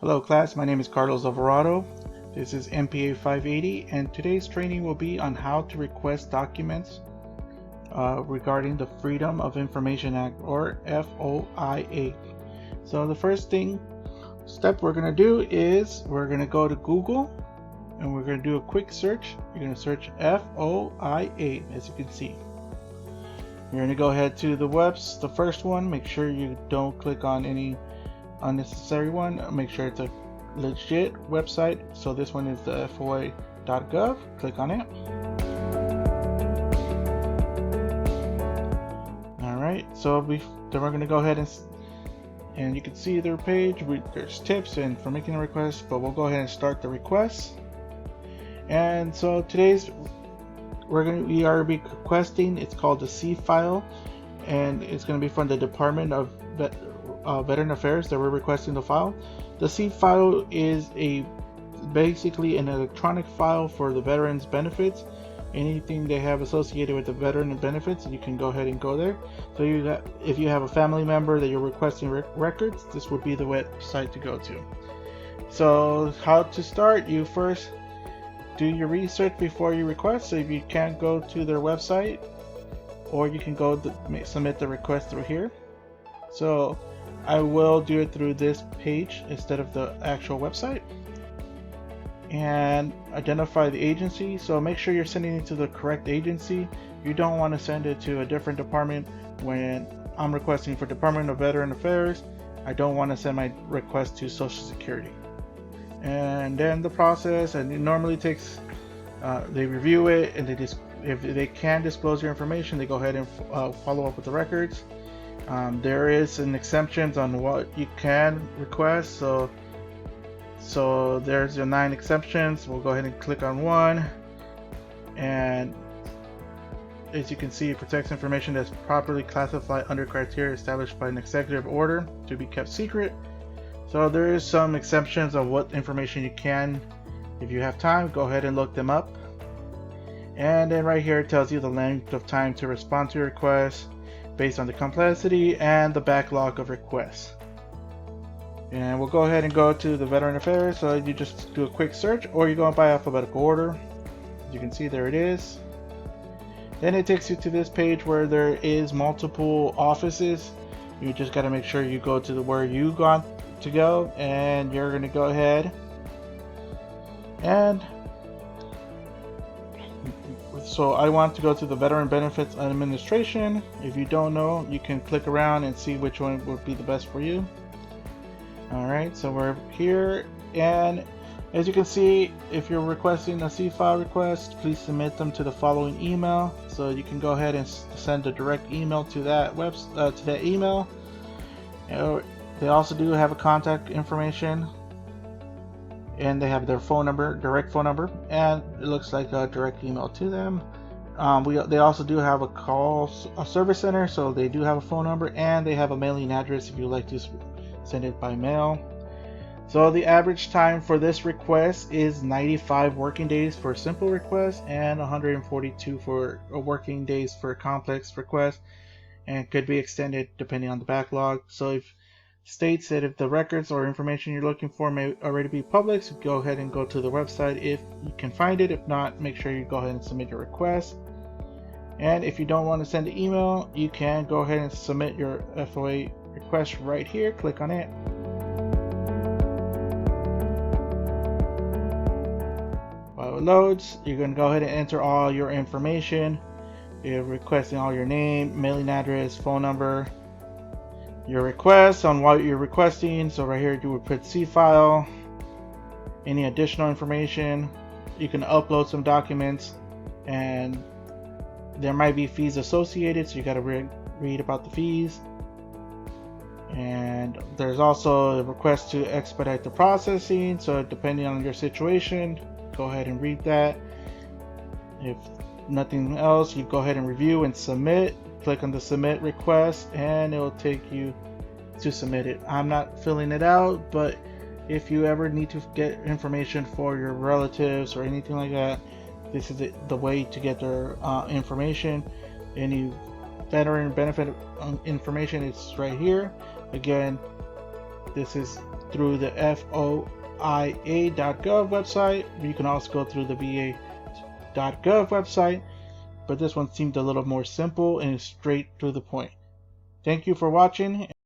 Hello class, my name is Carlos Alvarado. This is MPA 580 and today's training will be on how to request documents regarding the Freedom of Information Act, or FOIA. So the first step we're going to do is we're going to go to Google and we're going to do a quick search. You're going to search FOIA, as you can see. You're going to go ahead to the first one. Make sure you don't click on any unnecessary one. Make sure it's a legit website. So this one is the FOIA.gov. Click on it. Alright, so then we're going to go ahead and you can see their page. There's tips and for making a request, but we'll go ahead and start the request. And so today's we are requesting, it's called the C file, and it's going to be from the Department of Veteran Affairs that we're requesting the file. The C file is basically an electronic file for the veterans benefits. Anything they have associated with the veteran benefits, you can go ahead and go there. So if you have a family member that you're requesting records, this would be the website to go to. So how to start: you first do your research before you request. So if you can't go to their website, or you can go submit the request through here. So I will do it through this page instead of the actual website. And identify the agency. So make sure you're sending it to the correct agency. You don't want to send it to a different department. When I'm requesting for Department of Veteran Affairs, I don't want to send my request to Social Security. And then the process, and it normally takes they review it, and if they can disclose your information, they go ahead and follow up with the records. There is an exemptions on what you can request, so there's your 9 exceptions. We'll go ahead and click on one, and as you can see, it protects information that's properly classified under criteria established by an executive order to be kept secret. So there is some exceptions of what information you can. If you have time, go ahead and look them up. And then right here it tells you the length of time to respond to your request based on the complexity and the backlog of requests. And we'll go ahead and go to the Veteran Affairs. So you just do a quick search, or you go by alphabetical order. As you can see, there it is. Then it takes you to this page where there is multiple offices. You just got to make sure you go to where you got to go, and you're going to go ahead and so I want to go to the Veteran Benefits Administration. If you don't know, you can click around and see which one would be the best for you. Alright, so we're here, and as you can see, if you're requesting a C file request, please submit them to the following email. So you can go ahead and send a direct email to that to that email. They also do have a contact information, and they have their phone number, direct phone number, and it looks like a direct email to them. They also do have a service center, so they do have a phone number, and they have a mailing address if you'd like to send it by mail. So the average time for this request is 95 working days for a simple request, and 142 for working days for a complex request, and could be extended depending on the backlog. So if states that if the records or information you're looking for may already be public, so go ahead and go to the website if you can find it. If not, make sure you go ahead and submit your request. And if you don't want to send an email, you can go ahead and submit your FOIA request right here. Click on it. While it loads, you're going to go ahead and enter all your information. You're requesting all your name, mailing address, phone number, your request on what you're requesting. So right here you would put C file, any additional information. You can upload some documents, and there might be fees associated, so you got to read about the fees. And there's also a request to expedite the processing, so depending on your situation, go ahead and read that. If nothing else, you go ahead and review and submit. Click on the submit request, and it will take you to submit it. I'm not filling it out, but if you ever need to get information for your relatives or anything like that, this is the way to get their information. Any veteran benefit information is right here. Again, this is through the FOIA.gov website. You can also go through the VA.gov website, but this one seemed a little more simple and straight to the point. Thank you for watching.